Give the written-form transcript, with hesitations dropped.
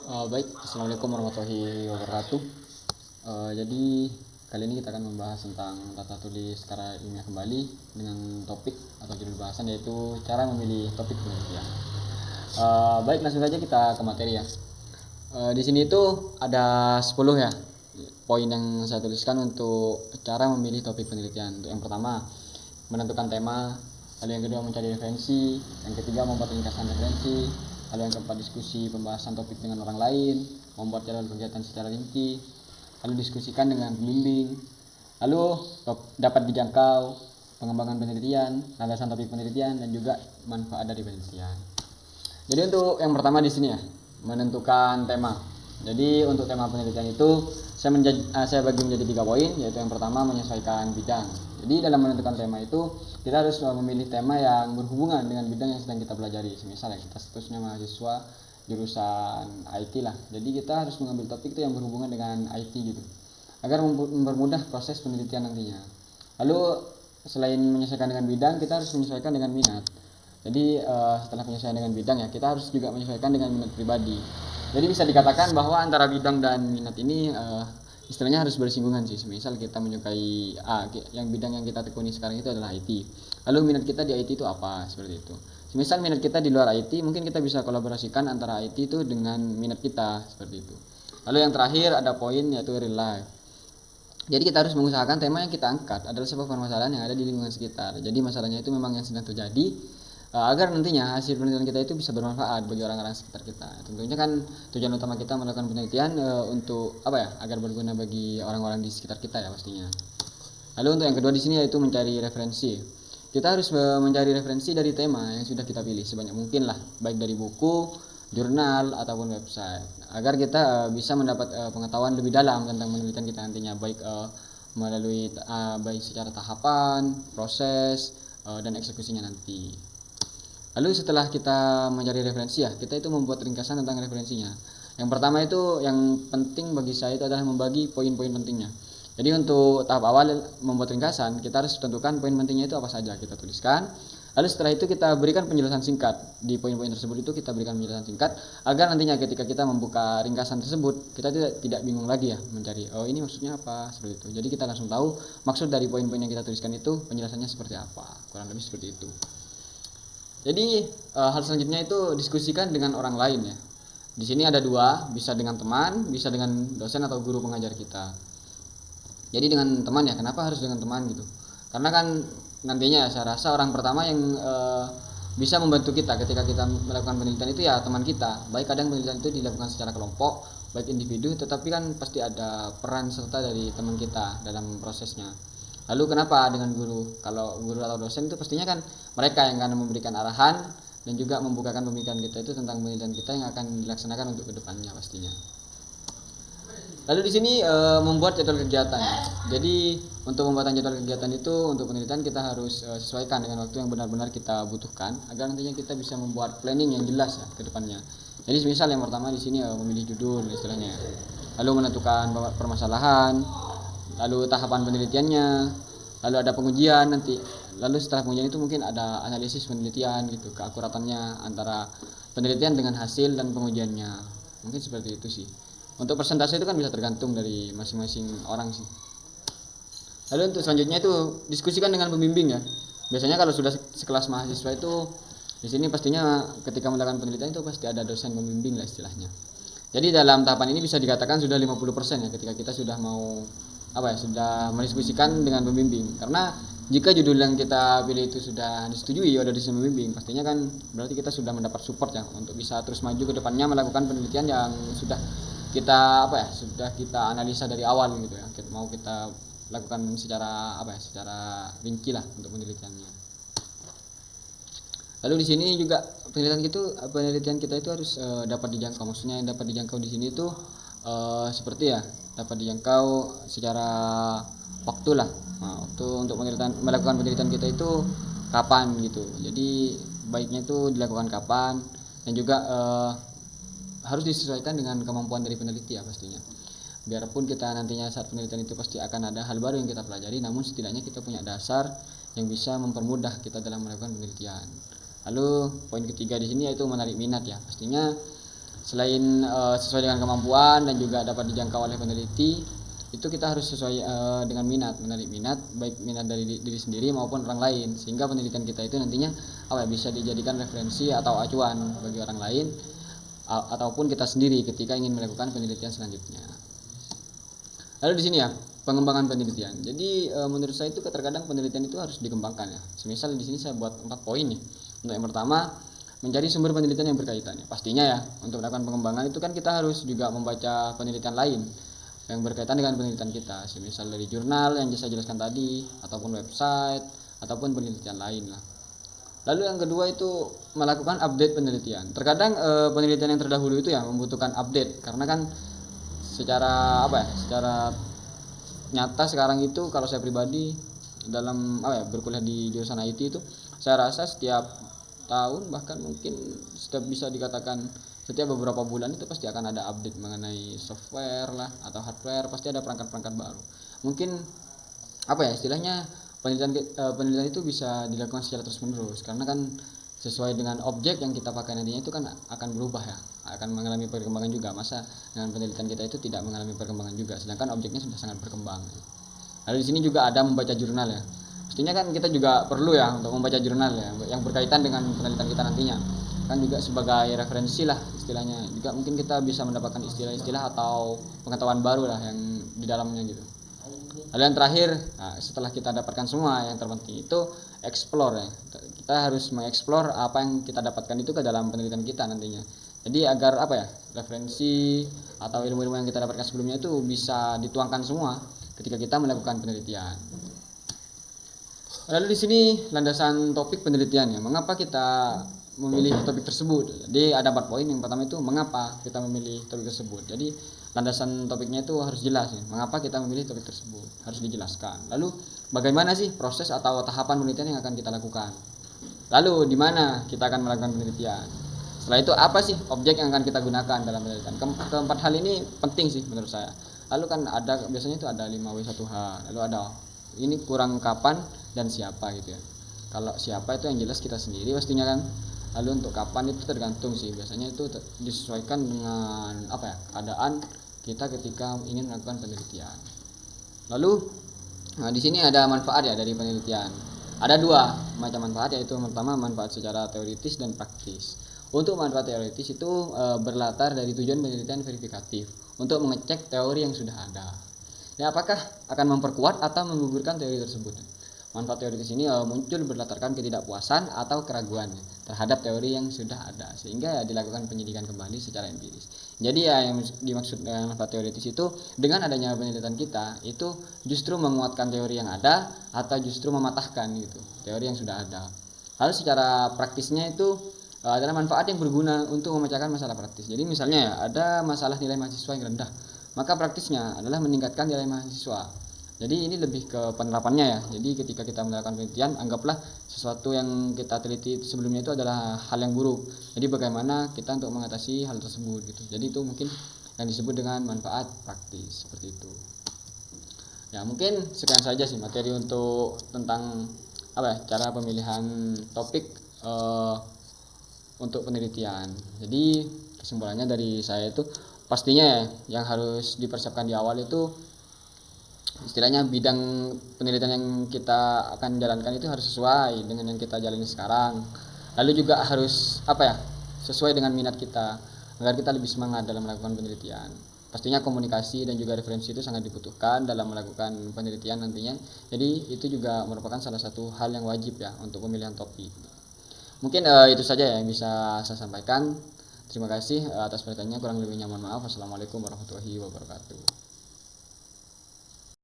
Baik, Assalamualaikum warahmatullahi wabarakatuh. Jadi kali ini kita akan membahas tentang tata tulis secara ilmiah kembali dengan topik atau judul bahasan yaitu cara memilih topik penelitian. Baik, langsung saja kita ke materi ya. Di sini itu ada 10 ya poin yang saya tuliskan untuk cara memilih topik penelitian. Untuk yang pertama, menentukan tema. Lalu yang kedua, mencari referensi. Yang ketiga, membuat ringkasan referensi. Lalu yang keempat, diskusi pembahasan topik dengan orang lain, membuat jadwal kegiatan secara rinci. Lalu diskusikan dengan pembimbing. Lalu dapat dijangkau pengembangan penelitian, landasan topik penelitian, dan juga manfaat dari penelitian. Jadi untuk yang pertama di sini ya, menentukan tema. Jadi untuk tema penelitian itu saya bagi menjadi 3 poin, yaitu yang pertama menyesuaikan bidang. Jadi dalam menentukan tema itu kita harus memilih tema yang berhubungan dengan bidang yang sedang kita pelajari. Misalnya kita statusnya mahasiswa jurusan IT lah. Jadi kita harus mengambil topik itu yang berhubungan dengan IT gitu, agar mempermudah proses penelitian nantinya. Lalu selain menyesuaikan dengan bidang, kita harus menyesuaikan dengan minat. Jadi setelah penyesuaian dengan bidang ya, kita harus juga menyesuaikan dengan minat pribadi. Jadi bisa dikatakan bahwa antara bidang dan minat ini istilahnya harus bersinggungan sih. Misal kita menyukai yang bidang yang kita tekuni sekarang itu adalah IT. Lalu minat kita di IT itu apa? Seperti itu. Misal minat kita di luar IT, mungkin kita bisa kolaborasikan antara IT itu dengan minat kita, seperti itu. Lalu yang terakhir ada poin yaitu real life. Jadi kita harus mengusahakan tema yang kita angkat adalah sebuah permasalahan yang ada di lingkungan sekitar. Jadi masalahnya itu memang yang sedang terjadi, agar nantinya hasil penelitian kita itu bisa bermanfaat bagi orang-orang sekitar kita. Tentunya kan tujuan utama kita melakukan penelitian untuk apa ya? Agar berguna bagi orang-orang di sekitar kita ya pastinya. Lalu untuk yang kedua di sini yaitu mencari referensi. Kita harus mencari referensi dari tema yang sudah kita pilih sebanyak mungkin lah, baik dari buku, jurnal ataupun website, agar kita bisa mendapat pengetahuan lebih dalam tentang penelitian kita nantinya, baik melalui baik secara tahapan, proses dan eksekusinya nanti. Lalu setelah kita mencari referensi ya, kita itu membuat ringkasan tentang referensinya. Yang pertama itu yang penting bagi saya itu adalah membagi poin-poin pentingnya. Jadi untuk tahap awal membuat ringkasan, kita harus tentukan poin pentingnya itu apa saja, kita tuliskan. Lalu setelah itu kita berikan penjelasan singkat. Di poin-poin tersebut itu kita berikan penjelasan singkat agar nantinya ketika kita membuka ringkasan tersebut, kita tidak bingung lagi ya mencari, oh ini maksudnya apa, seperti itu. Jadi kita langsung tahu maksud dari poin-poin yang kita tuliskan itu penjelasannya seperti apa. Kurang lebih seperti itu. Jadi hal selanjutnya itu diskusikan dengan orang lain ya. Di sini ada 2, bisa dengan teman, bisa dengan dosen atau guru pengajar kita. Jadi dengan teman ya, kenapa harus dengan teman gitu? Karena kan nantinya saya rasa orang pertama yang bisa membantu kita ketika kita melakukan penelitian itu ya teman kita. Baik kadang penelitian itu dilakukan secara kelompok, baik individu, tetapi kan pasti ada peran serta dari teman kita dalam prosesnya. Lalu kenapa dengan guru? Kalau guru atau dosen itu pastinya kan mereka yang akan memberikan arahan dan juga membukakan pemikiran kita itu tentang penelitian kita yang akan dilaksanakan untuk kedepannya pastinya. Lalu di sini membuat jadwal kegiatan. Jadi untuk pembuatan jadwal kegiatan itu untuk penelitian kita harus sesuaikan dengan waktu yang benar-benar kita butuhkan agar nantinya kita bisa membuat planning yang jelas ya ke depannya. Jadi misal yang pertama di sini memilih judul istilahnya. Lalu menentukan permasalahan, lalu tahapan penelitiannya, lalu ada pengujian nanti. Lalu setelah pengujian itu mungkin ada analisis penelitian gitu, keakuratannya antara penelitian dengan hasil dan pengujiannya. Mungkin seperti itu sih. Untuk persentase itu kan bisa tergantung dari masing-masing orang sih. Lalu untuk selanjutnya itu diskusikan dengan pembimbing ya. Biasanya kalau sudah sekelas mahasiswa itu di sini pastinya ketika melakukan penelitian itu pasti ada dosen pembimbing lah istilahnya. Jadi dalam tahapan ini bisa dikatakan sudah 50% ya ketika kita sudah mau sudah mendiskusikan dengan pembimbing. Karena jika judul yang kita pilih itu sudah disetujui oleh dosen pembimbing, pastinya kan berarti kita sudah mendapat support ya untuk bisa terus maju ke depannya melakukan penelitian yang sudah kita analisa dari awal gitu ya. Mau kita lakukan secara secara rinci lah untuk penelitiannya. Lalu di sini juga penelitian kita itu harus dapat dijangkau. Maksudnya yang dapat dijangkau di sini itu seperti ya dapat dijangkau secara waktu lah. Nah, waktu untuk melakukan penelitian kita itu kapan gitu. Jadi baiknya itu dilakukan kapan dan juga harus disesuaikan dengan kemampuan dari peneliti ya pastinya. Biarpun kita nantinya saat penelitian itu pasti akan ada hal baru yang kita pelajari, namun setidaknya kita punya dasar yang bisa mempermudah kita dalam melakukan penelitian. Lalu poin ketiga di sini yaitu menarik minat ya. Pastinya selain sesuai dengan kemampuan dan juga dapat dijangkau oleh peneliti, itu kita harus sesuai dengan menarik minat, baik minat dari diri sendiri maupun orang lain, sehingga penelitian kita itu nantinya bisa dijadikan referensi atau acuan bagi orang lain ataupun kita sendiri ketika ingin melakukan penelitian selanjutnya. Lalu di sini ya, pengembangan penelitian. Jadi menurut saya itu terkadang penelitian itu harus dikembangkan ya. Semisal di sini saya buat 4 poin nih. Untuk yang pertama, mencari sumber penelitian yang berkaitan. Pastinya ya, untuk melakukan pengembangan itu kan kita harus juga membaca penelitian lain yang berkaitan dengan penelitian kita, semisal dari jurnal yang saya jelaskan tadi, ataupun website, ataupun penelitian lain lah. Lalu yang kedua itu melakukan update penelitian. Terkadang penelitian yang terdahulu itu ya membutuhkan update, karena kan secara secara nyata sekarang itu kalau saya pribadi dalam berkuliah di jurusan IT itu, saya rasa setiap tahun bahkan mungkin setiap bisa dikatakan setiap beberapa bulan itu pasti akan ada update mengenai software lah atau hardware, pasti ada perangkat-perangkat baru. Mungkin istilahnya penelitian itu bisa dilakukan secara terus-menerus, karena kan sesuai dengan objek yang kita pakai nantinya itu kan akan berubah ya, akan mengalami perkembangan juga. Masa dengan penelitian kita itu tidak mengalami perkembangan juga, sedangkan objeknya sudah sangat berkembang. Lalu di sini juga ada membaca jurnal ya. Pastinya kan kita juga perlu ya untuk membaca jurnal ya yang berkaitan dengan penelitian kita nantinya, kan juga sebagai referensi lah istilahnya. Juga mungkin kita bisa mendapatkan istilah-istilah atau pengetahuan baru lah yang di dalamnya gitu. Lalu yang terakhir, setelah kita dapatkan semua, yang terpenting itu explore ya. Kita harus mengeksplor apa yang kita dapatkan itu ke dalam penelitian kita nantinya. Jadi agar referensi atau ilmu-ilmu yang kita dapatkan sebelumnya itu bisa dituangkan semua ketika kita melakukan penelitian. Lalu di sini landasan topik penelitiannya, mengapa kita memilih topik tersebut. Jadi ada 4 poin. Yang pertama itu mengapa kita memilih topik tersebut. Jadi landasan topiknya itu harus jelas ya. Mengapa kita memilih topik tersebut harus dijelaskan. Lalu bagaimana sih proses atau tahapan penelitian yang akan kita lakukan. Lalu di mana kita akan melakukan penelitian. Setelah itu apa sih objek yang akan kita gunakan dalam penelitian. Keempat hal ini penting sih menurut saya. Lalu kan ada biasanya itu ada 5W1H. Lalu ada ini kurang kapan dan siapa gitu ya. Kalau siapa itu yang jelas kita sendiri pastinya kan. Lalu untuk kapan itu tergantung sih, biasanya itu disesuaikan dengan keadaan kita ketika ingin melakukan penelitian. Lalu di sini ada manfaat ya dari penelitian. Ada 2 macam manfaat, yaitu yang pertama manfaat secara teoritis dan praktis. Untuk manfaat teoritis itu berlatar dari tujuan penelitian verifikatif untuk mengecek teori yang sudah ada. Ya, apakah akan memperkuat atau menggugurkan teori tersebut. Manfaat teoritis ini muncul berlatarkan ketidakpuasan atau keraguan terhadap teori yang sudah ada, sehingga dilakukan penyidikan kembali secara empiris. Jadi yang dimaksud dengan manfaat teoritis itu dengan adanya penelitian kita itu justru menguatkan teori yang ada atau justru mematahkan gitu teori yang sudah ada. Lalu secara praktisnya itu adalah manfaat yang berguna untuk memecahkan masalah praktis. Jadi misalnya ya, ada masalah nilai mahasiswa yang rendah, maka praktisnya adalah meningkatkan nilai mahasiswa. Jadi ini lebih ke penerapannya ya. Jadi ketika kita melakukan penelitian, anggaplah sesuatu yang kita teliti sebelumnya itu adalah hal yang buruk. Jadi bagaimana kita untuk mengatasi hal tersebut gitu. Jadi itu mungkin yang disebut dengan manfaat praktis seperti itu. Ya, mungkin sekian saja sih materi untuk tentang cara pemilihan topik untuk penelitian. Jadi kesimpulannya dari saya itu pastinya ya, yang harus dipersiapkan di awal itu istilahnya bidang penelitian yang kita akan jalankan itu harus sesuai dengan yang kita jalani sekarang. Lalu juga harus sesuai dengan minat kita agar kita lebih semangat dalam melakukan penelitian. Pastinya komunikasi dan juga referensi itu sangat dibutuhkan dalam melakukan penelitian nantinya. Jadi itu juga merupakan salah satu hal yang wajib ya untuk pemilihan topik. Mungkin itu saja yang bisa saya sampaikan. Terima kasih atas perhatiannya, kurang lebihnya mohon maaf. Wassalamualaikum warahmatullahi wabarakatuh.